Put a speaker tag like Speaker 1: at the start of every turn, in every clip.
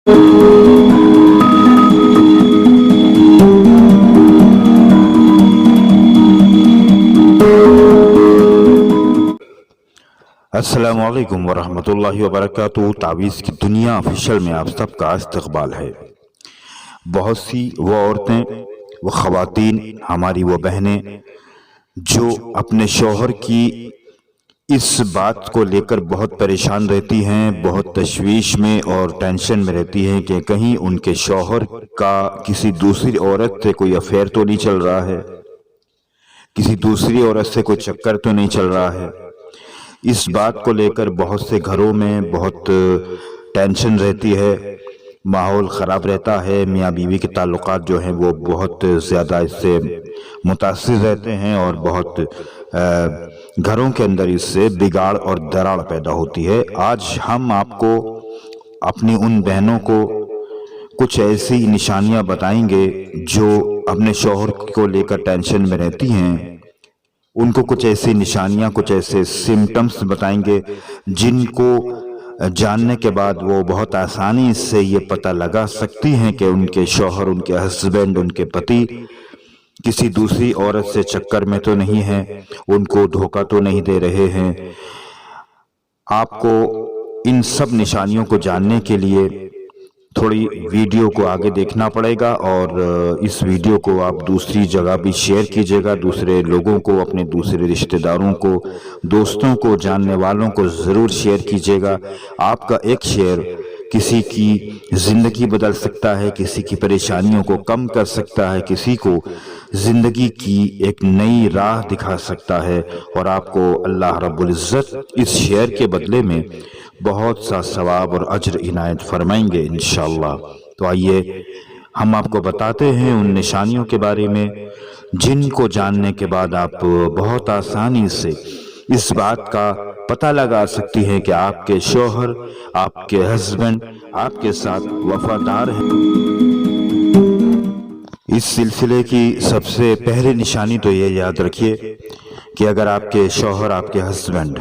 Speaker 1: السلام علیکم ورحمۃ اللہ وبرکاتہ۔ تعویذ کی دنیا آفیشل میں آپ سب کا استقبال ہے۔ بہت سی وہ عورتیں، وہ خواتین، ہماری وہ بہنیں جو اپنے شوہر کی اس بات کو لے کر بہت پریشان رہتی ہیں، بہت تشویش میں اور ٹینشن میں رہتی ہیں کہ کہیں ان کے شوہر کا کسی دوسری عورت سے کوئی افیئر تو نہیں چل رہا ہے، کسی دوسری عورت سے کوئی چکر تو نہیں چل رہا ہے۔ اس بات کو لے کر بہت سے گھروں میں بہت ٹینشن رہتی ہے، ماحول خراب رہتا ہے، میاں بیوی کے تعلقات جو ہیں وہ بہت زیادہ اس سے متاثر رہتے ہیں اور بہت گھروں کے اندر اس سے بگاڑ اور دراڑ پیدا ہوتی ہے۔ آج ہم آپ کو، اپنی ان بہنوں کو کچھ ایسی نشانیاں بتائیں گے جو اپنے شوہر کو لے کر ٹینشن میں رہتی ہیں، ان کو کچھ ایسی نشانیاں، کچھ ایسے سمٹمز بتائیں گے جن کو جاننے کے بعد وہ بہت آسانی سے یہ پتہ لگا سکتی ہیں کہ ان کے شوہر، ان کے ہسبینڈ، ان کے پتی کسی دوسری عورت سے چکر میں تو نہیں ہیں، ان کو دھوکہ تو نہیں دے رہے ہیں۔ آپ کو ان سب نشانیوں کو جاننے کے لیے تھوڑی ویڈیو کو آگے دیکھنا پڑے گا، اور اس ویڈیو کو آپ دوسری جگہ بھی شیئر کیجئے گا، دوسرے لوگوں کو، اپنے دوسرے رشتہ داروں کو، دوستوں کو، جاننے والوں کو ضرور شیئر کیجئے گا۔ آپ کا ایک شیئر کسی کی زندگی بدل سکتا ہے، کسی کی پریشانیوں کو کم کر سکتا ہے، کسی کو زندگی کی ایک نئی راہ دکھا سکتا ہے، اور آپ کو اللہ رب العزت اس شیئر کے بدلے میں بہت سا ثواب اور اجر عنایت فرمائیں گے انشاءاللہ۔ تو آئیے ہم آپ کو بتاتے ہیں ان نشانیوں کے بارے میں جن کو جاننے کے بعد آپ بہت آسانی سے اس بات کا پتہ لگا سکتی ہیں کہ آپ کے شوہر، آپ کے ہسبینڈ آپ کے ساتھ وفادار ہیں۔ اس سلسلے کی سب سے پہلی نشانی تو یہ یاد رکھیے کہ اگر آپ کے شوہر، آپ کے ہسبینڈ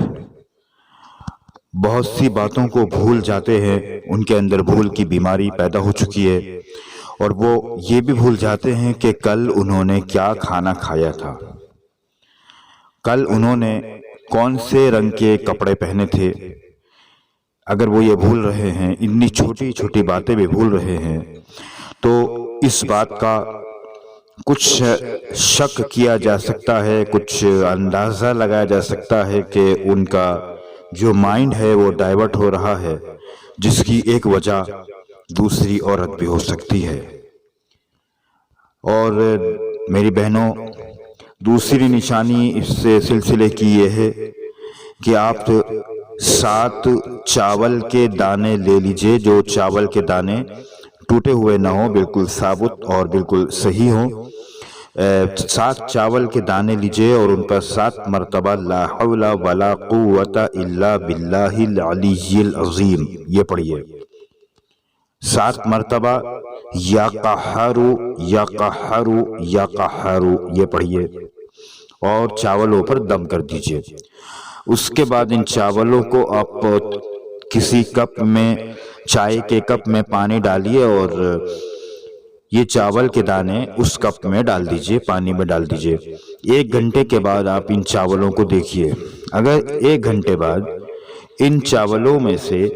Speaker 1: بہت سی باتوں کو بھول جاتے ہیں، ان کے اندر بھول کی بیماری پیدا ہو چکی ہے، اور وہ یہ بھی بھول جاتے ہیں کہ کل انہوں نے کیا کھانا کھایا تھا، کل انہوں نے کون سے رنگ کے کپڑے پہنے تھے، اگر وہ یہ بھول رہے ہیں، اتنی چھوٹی چھوٹی باتیں بھی بھول رہے ہیں، تو اس بات کا کچھ شک کیا جا سکتا ہے، کچھ اندازہ لگایا جا سکتا ہے کہ ان کا جو مائنڈ ہے وہ ڈائیورٹ ہو رہا ہے، جس کی ایک وجہ دوسری عورت بھی ہو سکتی ہے۔ اور میری بہنوں، دوسری نشانی اس سلسلے کی یہ ہے کہ آپ 7 چاول کے دانے لے لیجئے، جو چاول کے دانے ٹوٹے ہوئے نہ ہوں، بالکل ثابت اور بالکل صحیح ہوں۔ 7 چاول کے دانے لیجئے اور ان پر 7 مرتبہ لا حول ولا قوت الا باللہ العلی العظیم یہ پڑھیے، 7 مرتبہ یا قہارو یا قہارو یا قہارو یہ پڑھیے، اور چاولوں پر دم کر دیجئے۔ اس کے بعد ان چاولوں کو آپ کسی کپ میں، چائے کے کپ میں پانی ڈالیے، اور یہ چاول کے دانے اس کپ میں ڈال دیجئے، پانی میں ڈال دیجئے۔ 1 گھنٹے کے بعد آپ ان چاولوں کو دیکھیے، اگر 1 گھنٹے بعد ان چاولوں میں سے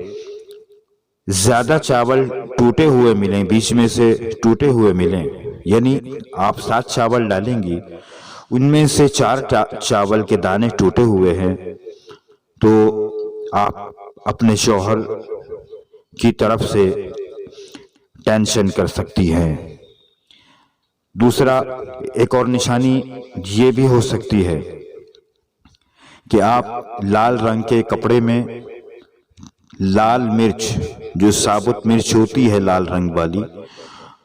Speaker 1: زیادہ چاول ٹوٹے ہوئے ملیں، بیچ میں سے ٹوٹے ہوئے ملیں، یعنی آپ 7 چاول ڈالیں گی، ان میں سے 4 چاول کے دانے ٹوٹے ہوئے ہیں، تو آپ اپنے شوہر کی طرف سے ٹینشن کر سکتی ہیں۔ دوسرا، ایک اور نشانی یہ بھی ہو سکتی ہے کہ آپ لال رنگ کے کپڑے میں لال مرچ، جو ثابت مرچ ہوتی ہے لال رنگ والی،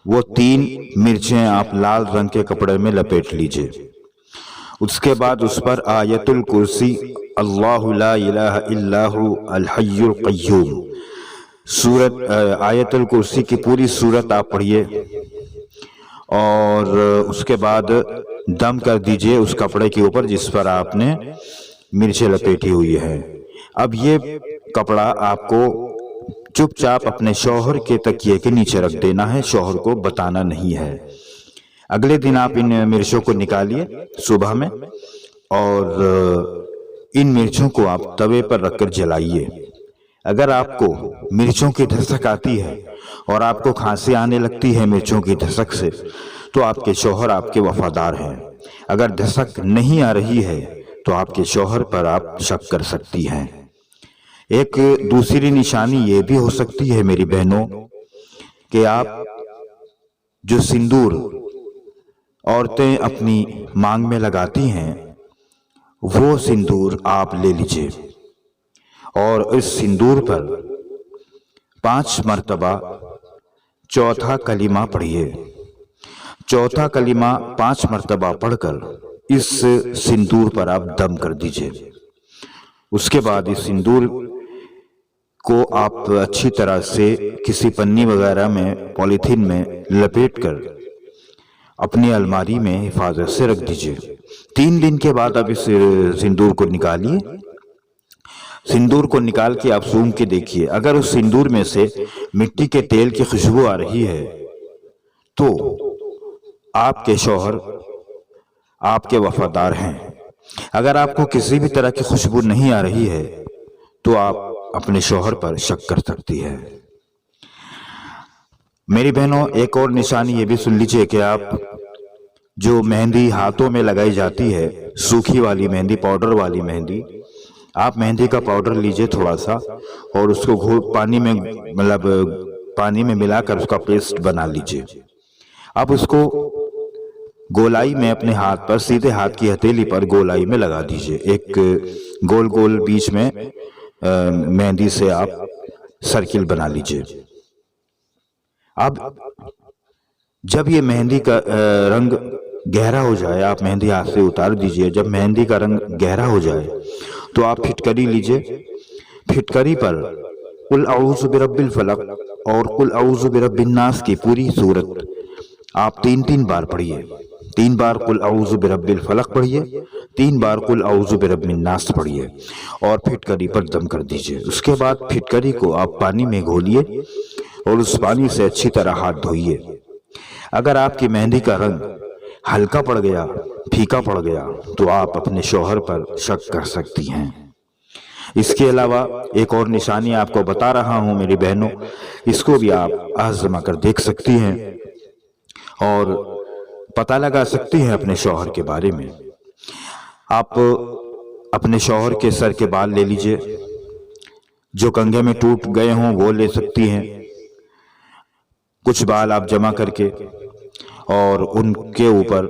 Speaker 1: وہ 3 مرچیں آپ لال رنگ کے کپڑے میں لپیٹ لیجئے۔ اس کے بعد اس پر آیت الکرسی، اللہ لا الہ الا ہو الحی القیوم، آیت الکرسی کی پوری سورت آپ پڑھیے، اور اس کے بعد دم کر دیجئے اس کپڑے کے اوپر جس پر آپ نے مرچیں لپیٹی ہوئی ہیں۔ اب یہ کپڑا آپ کو چپ چاپ اپنے شوہر کے تکیے کے نیچے رکھ دینا ہے، شوہر کو بتانا نہیں ہے۔ اگلے دن آپ ان مرچوں کو نکالیے صبح میں، اور ان مرچوں کو آپ توے پر رکھ کر جلائیے۔ اگر آپ کو مرچوں کی دھسک آتی ہے اور آپ کو کھانسی آنے لگتی ہے مرچوں کی دھسک سے، تو آپ کے شوہر آپ کے وفادار ہیں۔ اگر دھسک نہیں آ رہی ہے تو آپ کے شوہر پر آپ شک کر سکتی ہیں۔ ایک دوسری نشانی یہ بھی ہو سکتی ہے میری بہنوں کہ آپ جو سندور عورتیں اپنی مانگ میں لگاتی ہیں، وہ سندور آپ لے لیجئے اور اس سندور پر 5 مرتبہ چوتھا کلمہ پڑھیے۔ چوتھا کلمہ 5 مرتبہ پڑھ کر اس سندور پر آپ دم کر دیجئے۔ اس کے بعد اس سندور کو آپ اچھی طرح سے کسی پنی وغیرہ میں، پولیتھین میں لپیٹ کر اپنی الماری میں حفاظت سے رکھ دیجئے۔ 3 دن کے بعد آپ اس سندور کو نکالیے۔ سندور کو نکال کے آپ سونگھ کے دیکھیے، اگر اس سندور میں سے مٹی کے تیل کی خوشبو آ رہی ہے تو آپ کے شوہر آپ کے وفادار ہیں۔ اگر آپ کو کسی بھی طرح کی خوشبو نہیں آ رہی ہے تو آپ اپنے شوہر پر شک کر سکتی ہے۔ میری بہنوں، ایک اور نشانی یہ بھی سن لیجئے کہ آپ جو مہندی ہاتھوں میں لگائی جاتی ہے، سوکھی والی مہندی، پاؤڈر والی مہندی، آپ مہندی کا پاؤڈر لیجئے تھوڑا سا اور اس کو پانی میں ملا کر اس کا پیسٹ بنا لیجئے۔ آپ اس کو گولائی میں اپنے ہاتھ پر، سیدھے ہاتھ کی ہتھیلی پر گولائی میں لگا دیجئے۔ ایک گول گول بیچ میں مہندی سے آپ سرکل بنا لیجئے۔ اب جب یہ مہندی کا رنگ گہرا ہو جائے، آپ مہندی ہاتھ سے اتار دیجئے۔ جب مہندی کا رنگ گہرا ہو جائے تو آپ پھٹکری لیجئے۔ پھٹکری پر قل اعوذ برب الفلق اور قل اعوذ برب الناس کی پوری صورت آپ 3 بار پڑھیے۔ 3 بار قل اعوذ برب الفلق پڑھیے، 3 بار قل اعوذ برب الناس پڑھیے اور پھٹکری پر دم کر دیجئے۔ اس کے بعد پھٹکری کو آپ پانی میں گھولیے اور اس پانی سے اچھی طرح ہاتھ دھوئیے۔ اگر آپ کی مہندی کا رنگ ہلکا پڑ گیا، پھیکا پڑ گیا، تو آپ اپنے شوہر پر شک کر سکتی ہیں۔ اس کے علاوہ ایک اور نشانی آپ کو بتا رہا ہوں میری بہنوں، اس کو بھی آپ آزما کر دیکھ سکتی ہیں اور پتہ لگا سکتی ہیں اپنے شوہر کے بارے میں۔ آپ اپنے شوہر کے سر کے بال لے لیجئے، جو کنگھے میں ٹوٹ گئے ہوں وہ لے سکتی ہیں۔ کچھ بال آپ جمع کر کے اور ان کے اوپر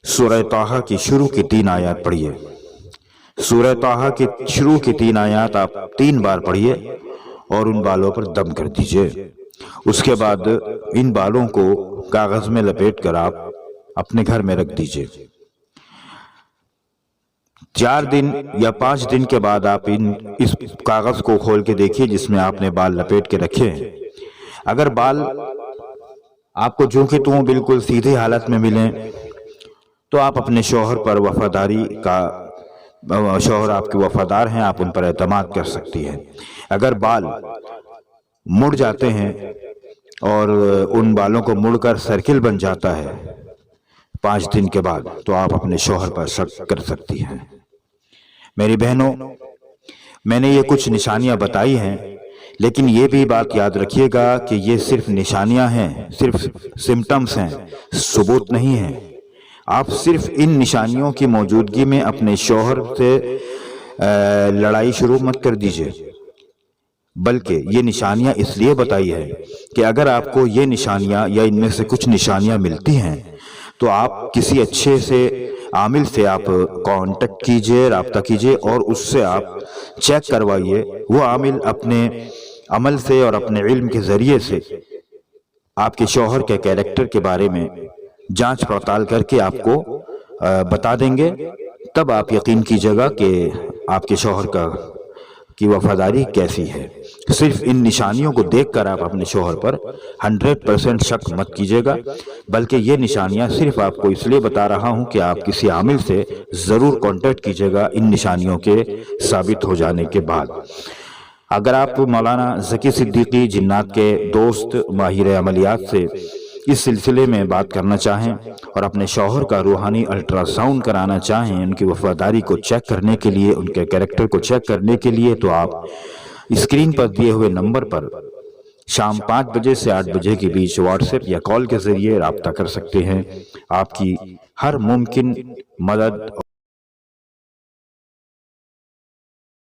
Speaker 1: سورہ طٰہٰ کی شروع کی 3 آیات پڑھیے۔ سورہ طٰہٰ کی شروع کی 3 آیات آپ 3 بار پڑھیے اور ان بالوں پر دم کر دیجئے۔ اس کے بعد ان بالوں کو کاغذ میں لپیٹ کر آپ اپنے گھر میں رکھ دیجئے۔ 4 دن یا 5 دن کے بعد آپ اس کاغذ کو کھول کے دیکھیے جس میں آپ نے بال لپیٹ کے رکھے ہیں۔ اگر بال آپ کو جو کہ توں بالکل سیدھی حالت میں ملیں تو آپ اپنے شوہر پر وفاداری کا، شوہر آپ کے وفادار ہیں، آپ ان پر اعتماد کر سکتی ہیں۔ اگر بال مڑ جاتے ہیں اور ان بالوں کو مڑ کر سرکل بن جاتا ہے 5 دن کے بعد، تو آپ اپنے شوہر پر شک کر سکتی ہیں۔ میری بہنوں، میں نے یہ کچھ نشانیاں بتائی ہیں، لیکن یہ بھی بات یاد رکھیے گا کہ یہ صرف نشانیاں ہیں، صرف سمٹمز ہیں، ثبوت نہیں ہیں۔ آپ صرف ان نشانیوں کی موجودگی میں اپنے شوہر سے لڑائی شروع مت کر دیجئے، بلکہ یہ نشانیاں اس لیے بتائی ہے کہ اگر آپ کو یہ نشانیاں یا ان میں سے کچھ نشانیاں ملتی ہیں تو آپ کسی اچھے سے عامل سے آپ کانٹیکٹ کیجئے، رابطہ کیجئے اور اس سے آپ چیک کروائیے۔ وہ عامل اپنے عمل سے اور اپنے علم کے ذریعے سے آپ کے شوہر کے کیریکٹر کے بارے میں جانچ پڑتال کر کے آپ کو بتا دیں گے۔ تب آپ یقین کیجئے گا کہ آپ کے شوہر کی وفاداری کیسی ہے۔ صرف ان نشانیوں کو دیکھ کر آپ اپنے شوہر پر 100% شک مت کیجئے گا، بلکہ یہ نشانیاں صرف آپ کو اس لیے بتا رہا ہوں کہ آپ کسی عامل سے ضرور کانٹیکٹ کیجئے گا ان نشانیوں کے ثابت ہو جانے کے بعد۔ اگر آپ مولانا ذکی صدیقی جنات کے دوست ماہر عملیات سے اس سلسلے میں بات کرنا چاہیں اور اپنے شوہر کا روحانی الٹرا ساؤنڈ کرانا چاہیں، ان کی وفاداری کو چیک کرنے کے لیے، ان کے کیریکٹر کو چیک کرنے کے لیے، تو آپ اسکرین پر دیے ہوئے نمبر پر شام 5 بجے سے 8 بجے کے بیچ واٹس ایپ یا کال کے ذریعے رابطہ کر سکتے ہیں۔ آپ کی ہر ممکن مدد